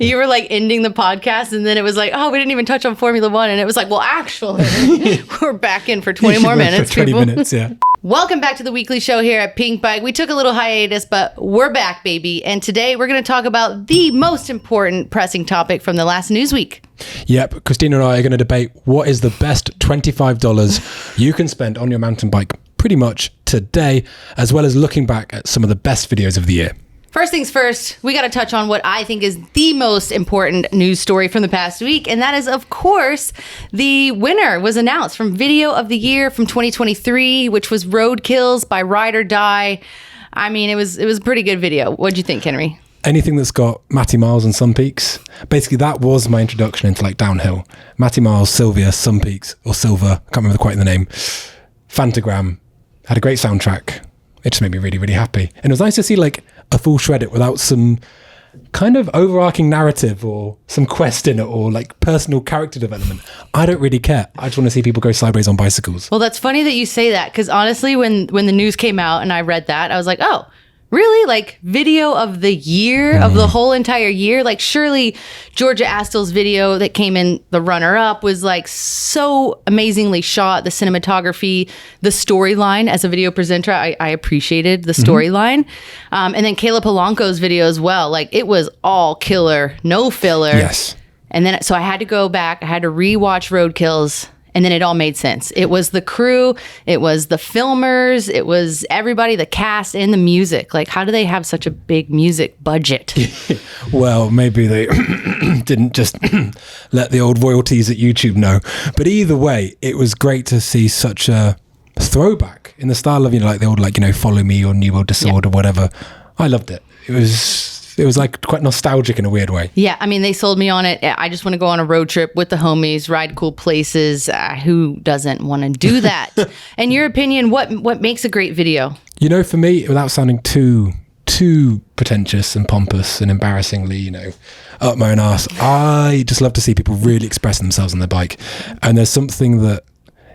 You were like ending the podcast, and then it was like, oh, we didn't even touch on Formula One. And it was like, well, actually, we're back in for 20 more minutes. For 20 people. minutes, yeah. Welcome back to the weekly show here at Pinkbike. We took a little hiatus, but we're back, baby. And today we're going to talk about the most important pressing topic from the last news week. Yep, Christina and I are going to debate what is the best $25 you can spend on your mountain bike pretty much today, as well as looking back at some of the best videos of the year. First things first, we got to touch on what I think is the most important news story from the past week. And that is, of course, the winner was announced from Video of the Year from 2023, which was Roadkills by Ride or Die. I mean, it was a pretty good video. What'd you think, Henry? Anything that's got Matty Miles and Sun Peaks. Basically, that was my introduction into like downhill. Matty Miles, Sylvia, Sun Peaks, or Silver, can't remember quite the name. Fantagram, had a great soundtrack. It just made me really, really happy. And it was nice to see like a full shred it without some kind of overarching narrative or some quest in it or like personal character development. I don't really care. I just want to see people go sideways on bicycles. Well, that's funny that you say that, because honestly, when the news came out and I read that, I was like, oh, really? Like video of the year, of the whole entire year? Like surely Georgia Astel's video that came in the runner-up was like so amazingly shot. The cinematography, the storyline as a video presenter, I appreciated the storyline. And then Caleb Polanco's video as well. Like it was all killer, no filler. Yes. And then, so I had to go back, I had to rewatch Roadkills. And then it all made sense. It was the crew, it was the filmers, it was everybody, the cast and the music. Like, how do they have such a big music budget? Well, maybe they didn't just let the old royalties at YouTube know. But either way, it was great to see such a throwback in the style of, like the old, Follow Me or New World Disorder, whatever. I loved it. It was like quite nostalgic in a weird way. Yeah, I mean, they sold me on it. I just want to go on a road trip with the homies, ride cool places. Who doesn't want to do that? In your opinion, what makes a great video? For me, without sounding too pretentious and pompous and embarrassingly, up my own ass, I just love to see people really express themselves on their bike. And there's something that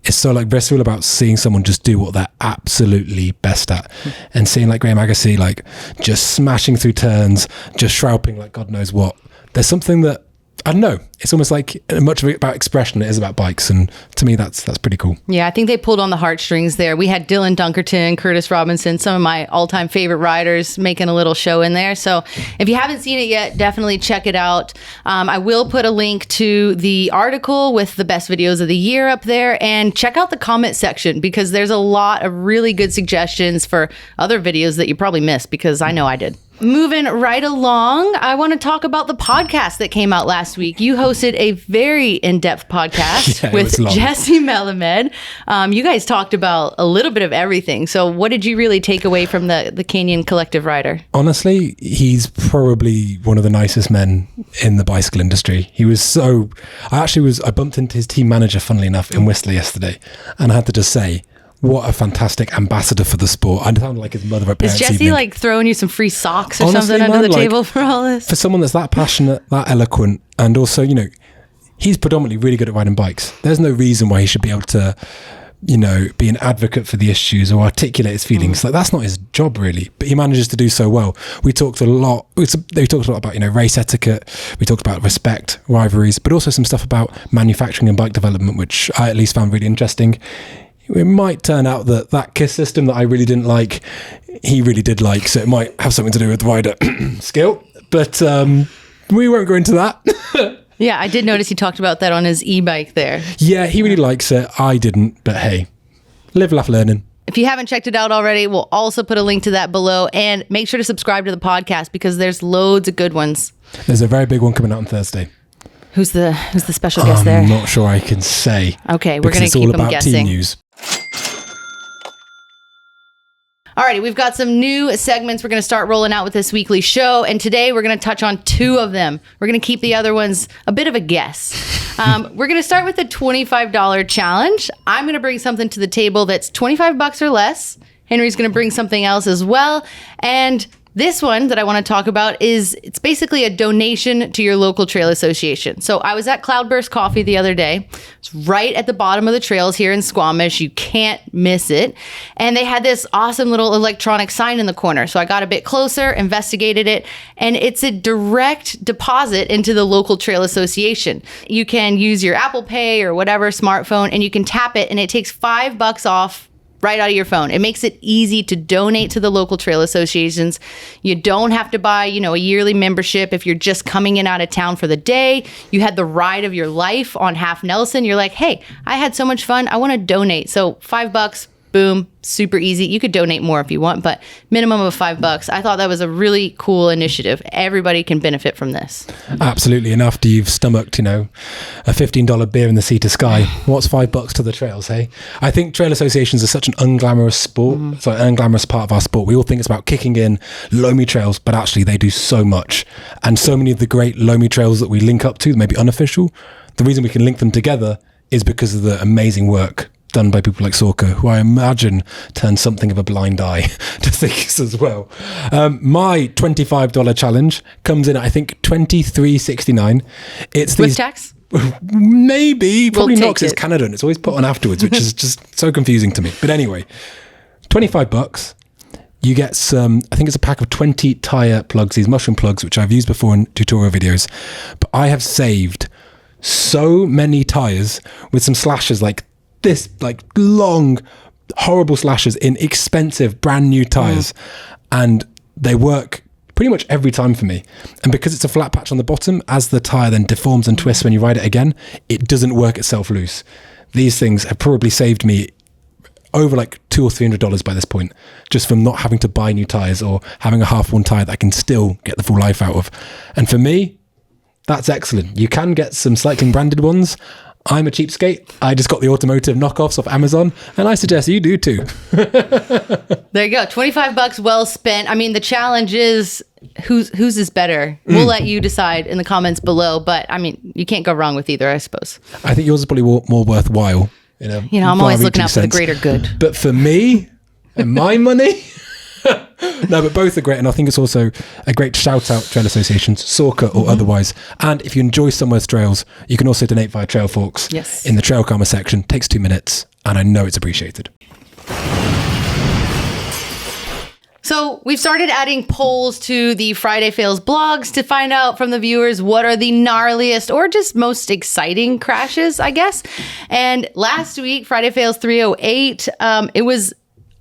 it's so like visceral about seeing someone just do what they're absolutely best at, and seeing like Graham Agassi like just smashing through turns, just shrouding like God knows what. There's something that I don't know. It's almost like much of it about expression it is about bikes, and to me that's pretty cool. Yeah, I think they pulled on the heartstrings there. We had Dylan Dunkerton, Curtis Robinson, some of my all-time favorite riders making a little show in there. So if you haven't seen it yet, definitely check it out. I will put a link to the article with the best videos of the year up there, and check out the comment section because there's a lot of really good suggestions for other videos that you probably missed, because I know I did. Moving right along, I want to talk about the podcast that came out last week. You hosted a very in-depth podcast with Jesse Melamed. You guys talked about a little bit of everything. So what did you really take away from the Canyon Collective rider? Honestly, he's probably one of the nicest men in the bicycle industry. He was so... I bumped into his team manager, funnily enough, in Whistler yesterday, and I had to just say, what a fantastic ambassador for the sport. I sound like his mother at parents' Is Jesse evening. like throwing you some free socks or Honestly, something under the like, table for all this? For someone that's that passionate, that eloquent, and also, he's predominantly really good at riding bikes. There's no reason why he should be able to, be an advocate for the issues or articulate his feelings. Like that's not his job really, but he manages to do so well. We talked a lot about, race etiquette. We talked about respect, rivalries, but also some stuff about manufacturing and bike development, which I at least found really interesting. It might turn out that KISS system that I really didn't like, he really did like, so it might have something to do with rider skill, but we won't go into that. Yeah, I did notice he talked about that on his e-bike there. Yeah, he really likes it. I didn't, but hey, live, laugh, learning. If you haven't checked it out already, we'll also put a link to that below, and make sure to subscribe to the podcast because there's loads of good ones. There's a very big one coming out on Thursday. Who's the special guest there? I'm not sure I can say. Okay, we're going to keep them guessing. Team news. Alrighty, we've got some new segments we're going to start rolling out with this weekly show, and today we're going to touch on two of them. We're going to keep the other ones a bit of a guess. We're going to start with the $25 challenge. I'm going to bring something to the table that's $25 or less. Henry's going to bring something else as well, and This one that I want to talk about it's basically a donation to your local trail association. So I was at Cloudburst Coffee the other day. It's right at the bottom of the trails here in Squamish. You can't miss it. And they had this awesome little electronic sign in the corner. So I got a bit closer, investigated it, and it's a direct deposit into the local trail association. You can use your Apple Pay or whatever smartphone, and you can tap it, and it takes $5 off right out of your phone. It makes it easy to donate to the local trail associations. You don't have to buy, a yearly membership if you're just coming in out of town for the day. You had the ride of your life on Half Nelson. You're like, hey, I had so much fun. I want to donate. So $5, boom, super easy. You could donate more if you want, but minimum of $5. I thought that was a really cool initiative. Everybody can benefit from this. Absolutely. And after you've stomached, a $15 beer in the sea to sky, what's $5 to the trails, hey? I think trail associations are such an unglamorous sport. It's like an unglamorous part of our sport. We all think it's about kicking in loamy trails, but actually they do so much. And so many of the great loamy trails that we link up to, maybe unofficial, the reason we can link them together is because of the amazing work done by people like Sorca, who I imagine turn something of a blind eye to things as well. My $25 challenge comes in at, I think, $23.69. It's with tax? Maybe, probably not, because it's Canada and it's always put on afterwards, which is just so confusing to me. But anyway, $25. You get some, I think it's a pack of 20 tire plugs, these mushroom plugs, which I've used before in tutorial videos. But I have saved so many tires with some slashes like this, like long, horrible slashes in expensive, brand new tires. And they work pretty much every time for me. And because it's a flat patch on the bottom, as the tire then deforms and twists when you ride it again, it doesn't work itself loose. These things have probably saved me over like $200 or $300 by this point, just from not having to buy new tires or having a half-worn tire that I can still get the full life out of. And for me, that's excellent. You can get some cycling branded ones. I'm a cheapskate. I just got the automotive knockoffs off Amazon, and I suggest you do too. There you go. $25 well spent. I mean, the challenge is whose is better. We'll let you decide in the comments below, but I mean, you can't go wrong with either, I suppose. I think yours is probably more worthwhile. I'm always looking out for the greater good. But for me and my money, no, but both are great. And I think it's also a great shout out trail associations, Sorca or otherwise. And if you enjoy Somewhere's trails, you can also donate via Trail Forks in the Trail Karma section. Takes 2 minutes, and I know it's appreciated. So we've started adding polls to the Friday Fails blogs to find out from the viewers what are the gnarliest or just most exciting crashes, I guess. And last week, Friday Fails 308, it was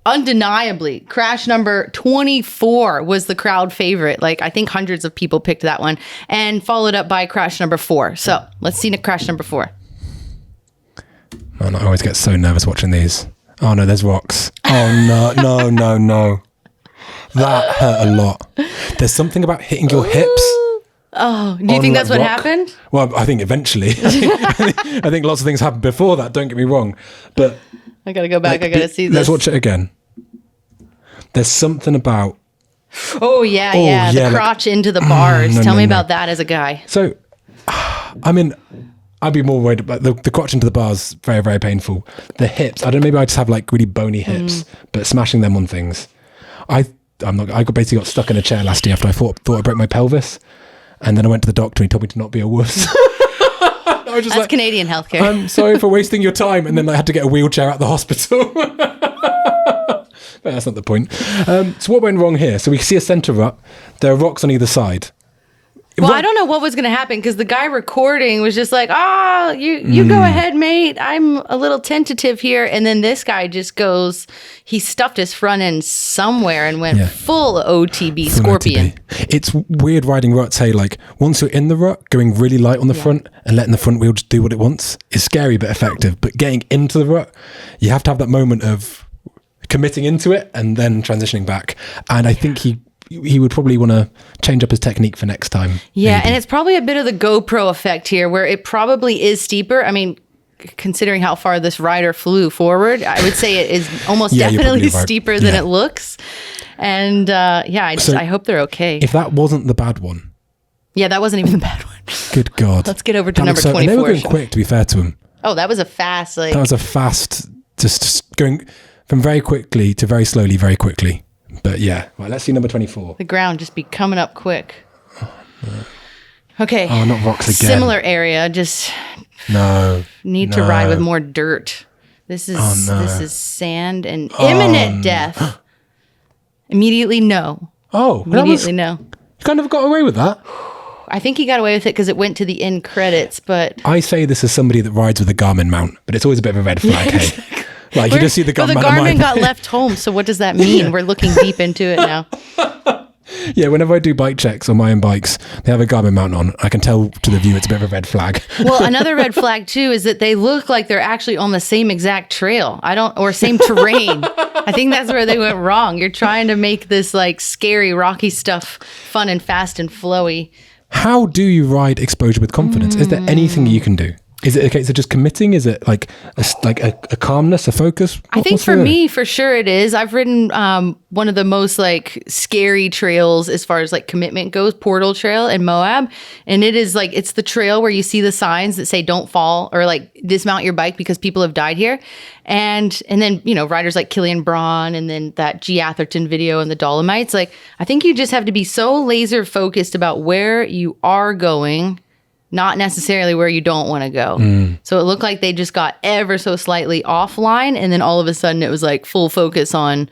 undeniably crash number 24 was the crowd favorite. Like, I think hundreds of people picked that one, and followed up by crash number 4. So let's see crash number 4. Man, I always get so nervous watching these. Oh no, there's rocks. Oh no. That hurt a lot. There's something about hitting your hips. Oh, do you think that's what happened? Well, I think eventually. I think lots of things happened before that, don't get me wrong. But I gotta go back. I gotta see this. Let's watch it again. There's something about... Oh, yeah. The crotch into the bars. Tell me about that as a guy. So, I mean, I'd be more worried about the crotch into the bars. Very, very painful. The hips. I don't know, maybe I just have like really bony hips, but smashing them on things. I basically got stuck in a chair last year after I thought I broke my pelvis. And then I went to the doctor and he told me to not be a wuss. That's Canadian healthcare. I'm sorry for wasting your time. And then I had to get a wheelchair out the hospital. But that's not the point. So what went wrong here? So we see a centre rut. There are rocks on either side. Well, I don't know what was going to happen because the guy recording was just like, you go ahead, mate. I'm a little tentative here. And then this guy just goes, he stuffed his front end somewhere and went full OTB scorpion. It's weird riding ruts. Hey, like once you're in the rut, going really light on the front and letting the front wheel just do what it wants is scary but effective. But getting into the rut, you have to have that moment of committing into it and then transitioning back. And I think he would probably want to change up his technique for next time. Yeah, maybe. And it's probably a bit of the GoPro effect here where it probably is steeper. I mean, considering how far this rider flew forward, I would say it is almost definitely steeper than it looks. And I hope they're okay. If that wasn't the bad one. Yeah, that wasn't even the bad one. Good God. Let's get over to number 24. And they were going quick, to be fair to him. Oh, that was a fast, That was a fast, just going from very quickly to very slowly, very quickly. But yeah, right, let's see number 24. The ground just be coming up quick. Okay. Oh, not rocks again. Similar area, just need to ride with more dirt. This is sand and imminent death. Immediately no. Oh, immediately no. You kind of got away with that. I think he got away with it because it went to the end credits, but... I say this as somebody that rides with a Garmin mount, but it's always a bit of a red flag, hey? Like, you just see the Garmin mount. The Garmin got left home, so what does that mean? We're looking deep into it now. Yeah, whenever I do bike checks on my own bikes, they have a Garmin mount on. I can tell to the view it's a bit of a red flag. Well, another red flag too is that they look like they're actually on the same exact trail. Or same terrain. I think that's where they went wrong. You're trying to make this like scary, rocky stuff fun and fast and flowy. How do you ride exposure with confidence? Is there anything you can do? Is it a case of just committing? Is it like a calmness, a focus? I think for me, for sure it is. I've ridden one of the most like scary trails as far as like commitment goes, Portal Trail in Moab. And it is like, it's the trail where you see the signs that say don't fall or like dismount your bike because people have died here. And then, you know, riders like Killian Braun and then that G. Atherton video in the Dolomites. Like, I think you just have to be so laser focused about where you are going, not necessarily where you don't want to go. So it looked like they just got ever so slightly offline, and then all of a sudden it was like full focus on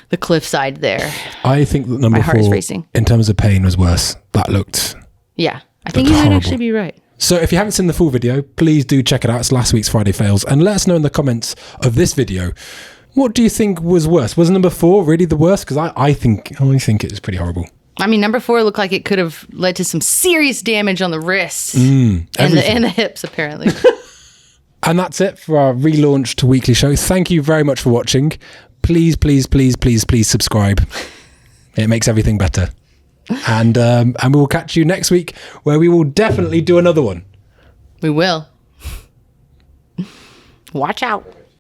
the cliffside there. I think that number 4, in terms of pain, was worse. That looked... Yeah, I think you might actually be right. So if you haven't seen the full video, please do check it out. It's last week's Friday Fails. And let us know in the comments of this video, what do you think was worse? Was number 4 really the worst? Because I think it was pretty horrible. I mean, number 4 looked like it could have led to some serious damage on the wrists and the hips, apparently. And that's it for our relaunched weekly show. Thank you very much for watching. Please, please, please, please, please subscribe. It makes everything better. And we will catch you next week, where we will definitely do another one. We will. Watch out.